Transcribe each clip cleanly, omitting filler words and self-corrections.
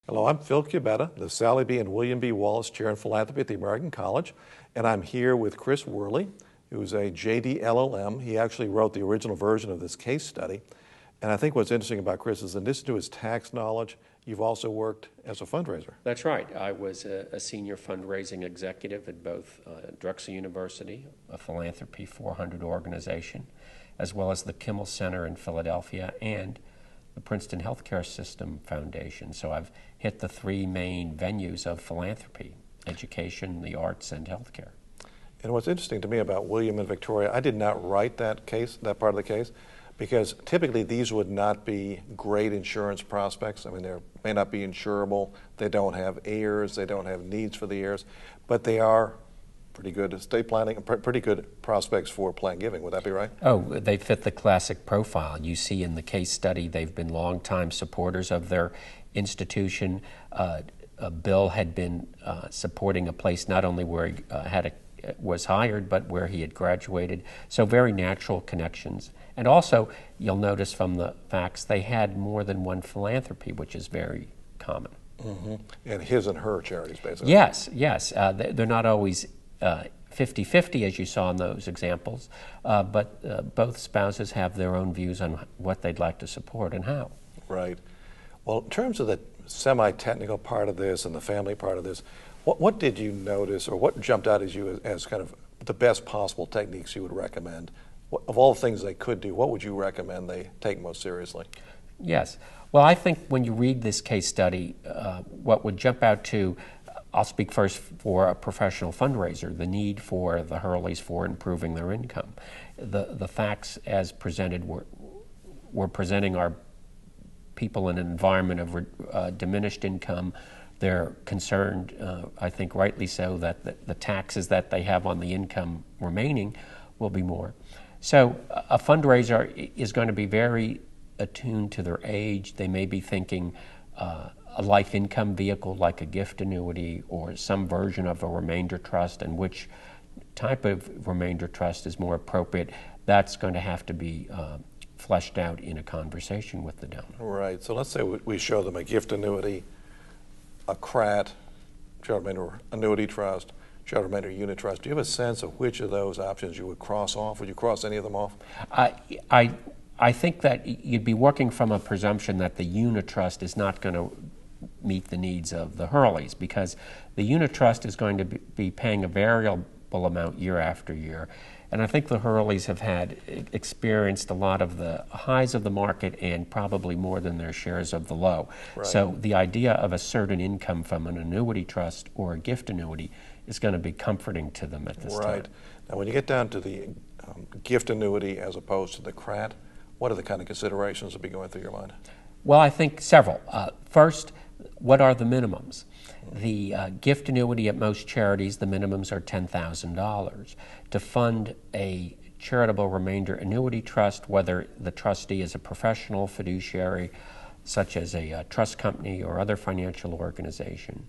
Hello, I'm Phil Cubetta, the Sally B. and William B. Wallace Chair in Philanthropy at the American College, and I'm here with Chris Hurley, who's a JD LLM. He actually wrote the original version of this case study. And I think what's interesting about Chris is in addition to his tax knowledge, you've also worked as a fundraiser. That's right. I was a senior fundraising executive at both Drexel University, a Philanthropy 400 organization, as well as the Kimmel Center in Philadelphia and the Princeton Healthcare System Foundation. So I've hit the three main venues of philanthropy: education, the arts, and healthcare. And what's interesting to me about William and Victoria, I did not write that part of the case, because typically these would not be great insurance prospects. I mean, they may not be insurable, they don't have heirs, they don't have needs for the heirs, but they are pretty good estate planning, pretty good prospects for plan giving. Would that be right? Oh, they fit the classic profile. You see in the case study, they've been longtime supporters of their institution. Bill had been supporting a place not only where he was hired, but where he had graduated. So very natural connections. And also, you'll notice from the facts, they had more than one philanthropy, which is very common. Mm-hmm. And his and her charities, basically. Yes. They're not always 50-50, as you saw in those examples, but both spouses have their own views on what they'd like to support and how. Right. Well, in terms of the semi-technical part of this and the family part of this, what did you notice, or what jumped out at you as kind of the best possible techniques you would recommend? Of all the things they could do, what would you recommend they take most seriously? Yes. Well, I think when you read this case study, what would jump out to, I'll speak first for a professional fundraiser, the need for the Hurleys for improving their income. The facts as presented were presenting our people in an environment of diminished income. They're concerned, I think rightly so, that the taxes that they have on the income remaining will be more. So a fundraiser is going to be very attuned to their age. They may be thinking a life income vehicle like a gift annuity or some version of a remainder trust, and which type of remainder trust is more appropriate. That's going to have to be fleshed out in a conversation with the donor. Right. So let's say we show them a gift annuity, a CRAT, child remainder annuity trust, child remainder unit trust. Do you have a sense of which of those options you would cross off? Would you cross any of them off? I think that you'd be working from a presumption that the unit trust is not going to meet the needs of the Hurleys, because the unit trust is going to be paying a variable amount year after year. And I think the Hurleys have experienced a lot of the highs of the market and probably more than their shares of the low. Right. So the idea of a certain income from an annuity trust or a gift annuity is going to be comforting to them at this time. Right. Now, when you get down to the gift annuity as opposed to the CRAT, what are the kind of considerations that be going through your mind? Well, I think several. First, what are the minimums? The gift annuity at most charities, the minimums are $10,000. To fund a charitable remainder annuity trust, whether the trustee is a professional fiduciary, such as a trust company or other financial organization,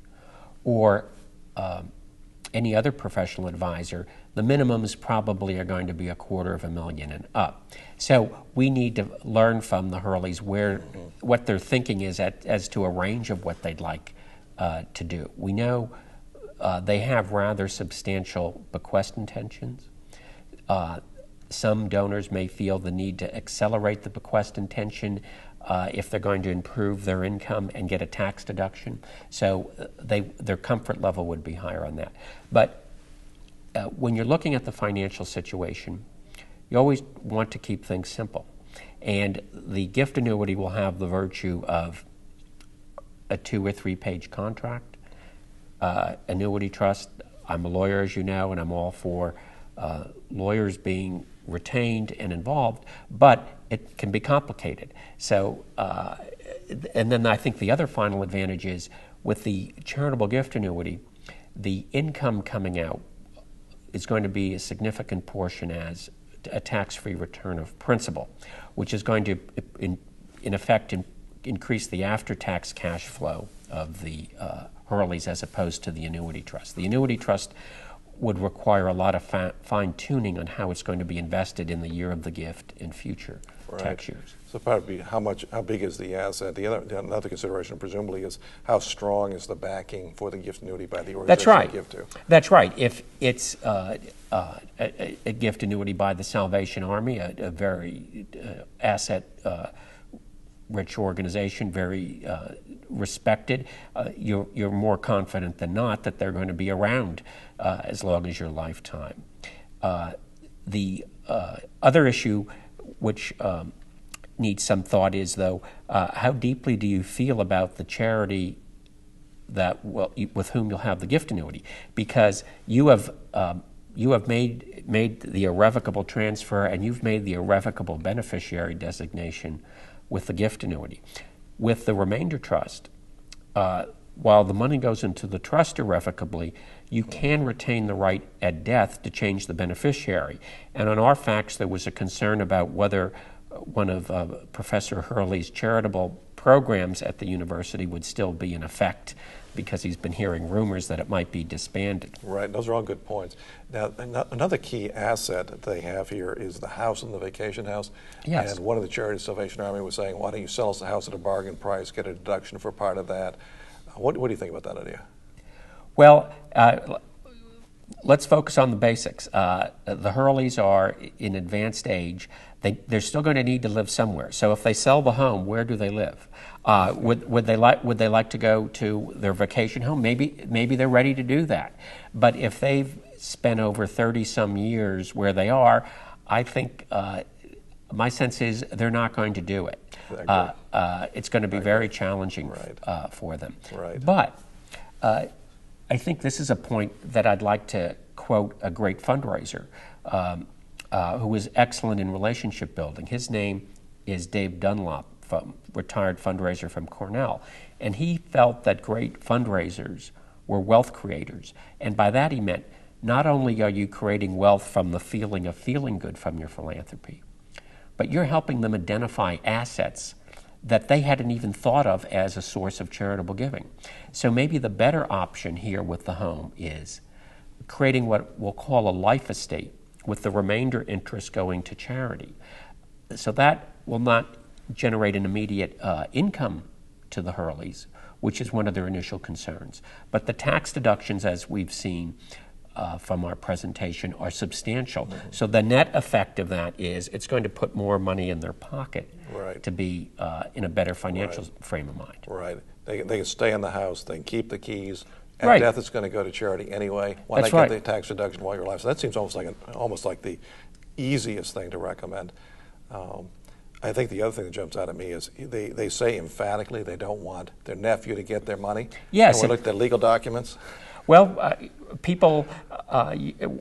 or any other professional advisor, the minimums probably are going to be $250,000 and up. So we need to learn from the Hurleys what their thinking is as to a range of what they'd like to do. We know they have rather substantial bequest intentions. Some donors may feel the need to accelerate the bequest intention if they're going to improve their income and get a tax deduction. So their comfort level would be higher on that. But when you're looking at the financial situation, you always want to keep things simple. And the gift annuity will have the virtue of a 2 or 3 page contract. Annuity trust, I'm a lawyer, as you know, and I'm all for lawyers being retained and involved, but it can be complicated. So, and then I think the other final advantage is with the charitable gift annuity, the income coming out is going to be a significant portion as a tax-free return of principal, which is going to, in effect, increase the after-tax cash flow of the Hurleys as opposed to the annuity trust. The annuity trust would require a lot of fine-tuning on how it's going to be invested in the year of the gift and future tax years. So probably how big is the asset? Another consideration presumably is how strong is the backing for the gift annuity by the organization That's right. you give to. That's right. If it's a gift annuity by the Salvation Army, a very asset-rich organization, very respected, you're more confident than not that they're going to be around as long as your lifetime. The other issue, which needs some thought, is though how deeply do you feel about the charity with whom you'll have the gift annuity? Because you have made the irrevocable transfer and you've made the irrevocable beneficiary designation with the gift annuity. With the remainder trust, while the money goes into the trust irrevocably, you can retain the right at death to change the beneficiary. And on our fax, there was a concern about whether one of Professor Hurley's charitable programs at the university would still be in effect, because he's been hearing rumors that it might be disbanded. Right, those are all good points. Now, another key asset that they have here is the house and the vacation house. Yes. And one of the charities, Salvation Army, was saying, why don't you sell us the house at a bargain price, get a deduction for part of that? What do you think about that idea? Well, let's focus on the basics. The Hurleys are in advanced age. They're still going to need to live somewhere. So if they sell the home, where do they live? Would they like to go to their vacation home? Maybe they're ready to do that. But if they've spent over 30-some years where they are, I think my sense is they're not going to do it. It's going to be very challenging for them. Right. But I think this is a point that I'd like to quote a great fundraiser who was excellent in relationship building. His name is Dave Dunlop, retired fundraiser from Cornell. And he felt that great fundraisers were wealth creators. And by that he meant, not only are you creating wealth from the feeling of feeling good from your philanthropy, but you're helping them identify assets that they hadn't even thought of as a source of charitable giving. So maybe the better option here with the home is creating what we'll call a life estate, with the remainder interest going to charity. So that will not generate an immediate income to the Hurleys, which is one of their initial concerns. But the tax deductions, as we've seen from our presentation, are substantial. Mm-hmm. So the net effect of that is it's going to put more money in their pocket to be in a better financial frame of mind. Right. They can stay in the house, they can keep the keys. At death, it's going to go to charity anyway. Why not get the tax deduction while you're alive? So that seems almost like the easiest thing to recommend. I think the other thing that jumps out at me is they say emphatically they don't want their nephew to get their money. Yes. And we looked at legal documents. Well, people,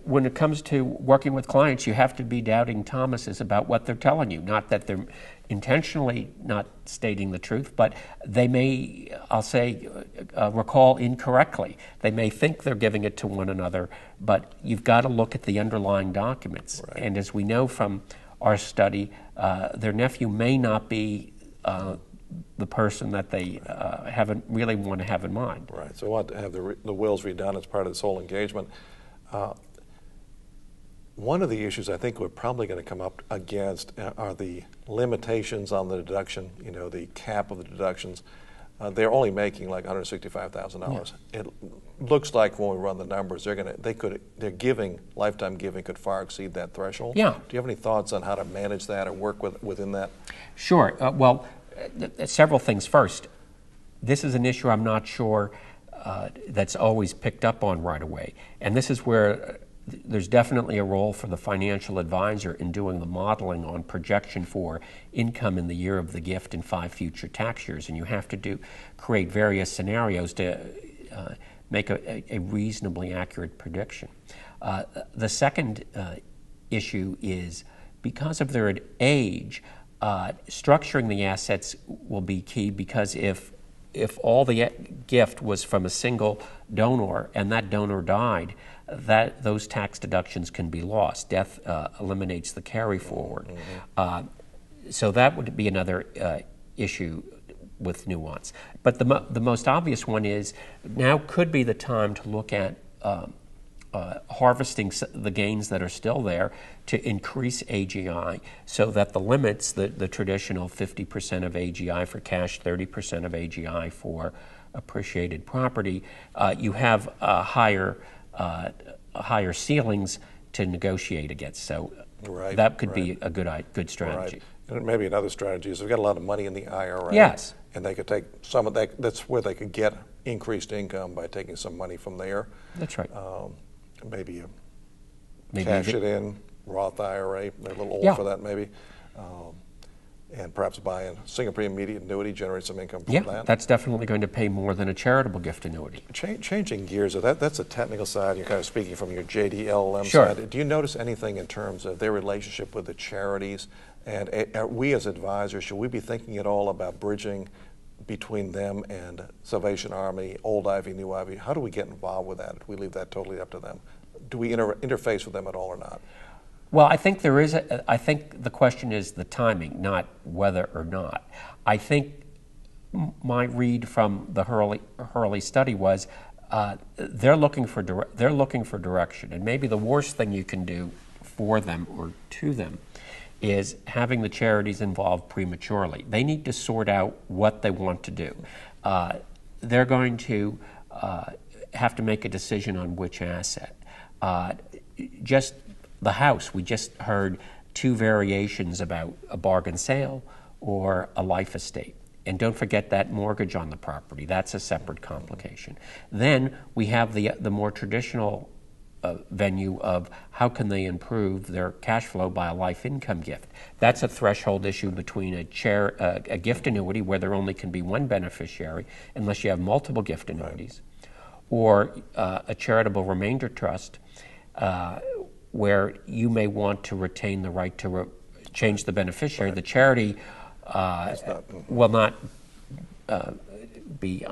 when it comes to working with clients, you have to be doubting Thomases about what they're telling you. Not that they're intentionally not stating the truth, but they may, I'll say, recall incorrectly. They may think they're giving it to one another, but you've got to look at the underlying documents. Right. And as we know from our study, their nephew may not be the person that they really want to have in mind. Right. So we want to have the wills redone as part of this whole engagement. One of the issues I think we're probably going to come up against are the limitations on the deduction. You know, the cap of the deductions. They're only making like $165,000. Yeah. It looks like when we run the numbers, their giving, lifetime giving, could far exceed that threshold. Yeah. Do you have any thoughts on how to manage that or work within that? Sure. Several things. First, this is an issue I'm not sure that's always picked up on right away, and this is where there's definitely a role for the financial advisor in doing the modeling on projection for income in the year of the gift in 5 future tax years, and you have to create various scenarios to make a reasonably accurate prediction. The second issue is, because of their age, structuring the assets will be key, because if all the gift was from a single donor and that donor died, those tax deductions can be lost. Death eliminates the carry forward. Mm-hmm. So that would be another issue with nuance. But the most obvious one is, now could be the time to look at harvesting the gains that are still there to increase AGI so that the limits, the traditional 50% of AGI for cash, 30% of AGI for appreciated property, you have higher ceilings to negotiate against. So that could be a good strategy. Right. And maybe another strategy is we've got a lot of money in the IRA. Yes. And they could take some of that. That's where they could get increased income by taking some money from there. That's right. Maybe cash it in, Roth IRA, they're a little old for that maybe. And perhaps buy a single premium immediate annuity, generate some income from that. Yeah, that's definitely going to pay more than a charitable gift annuity. Changing gears, that's a technical side. You're kind of speaking from your JDLM Sure. side. Do you notice anything in terms of their relationship with the charities? And are we as advisors, should we be thinking at all about bridging between them and Salvation Army, Old Ivy, New Ivy? How do we get involved with that? Do we leave that totally up to them? Do we interface with them at all or not? Well, I think I think the question is the timing, not whether or not. I think my read from the Hurley study was they're looking for direction, and maybe the worst thing you can do for them or to them is having the charities involved prematurely. They need to sort out what they want to do. They're going to have to make a decision on which asset. Just the house, we just heard two variations about a bargain sale or a life estate. And don't forget that mortgage on the property. That's a separate complication. Then we have the more traditional venue of how can they improve their cash flow by a life income gift. That's a threshold issue between a gift annuity where there only can be one beneficiary unless you have multiple gift annuities, or a charitable remainder trust where you may want to retain the right to change the beneficiary. The charity will not be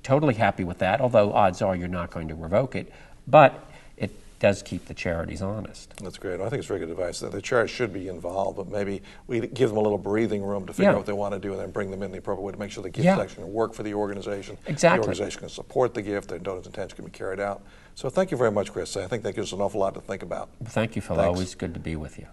totally happy with that, although odds are you're not going to revoke it, but it does keep the charities honest. That's great. I think it's very good advice. The charities should be involved, but maybe we give them a little breathing room to figure out what they want to do and then bring them in the appropriate way to make sure the gift section can work for the organization. Exactly. The organization can support the gift, their donors' intention can be carried out. So thank you very much, Chris. I think that gives us an awful lot to think about. Thank you, Phil. Always good to be with you.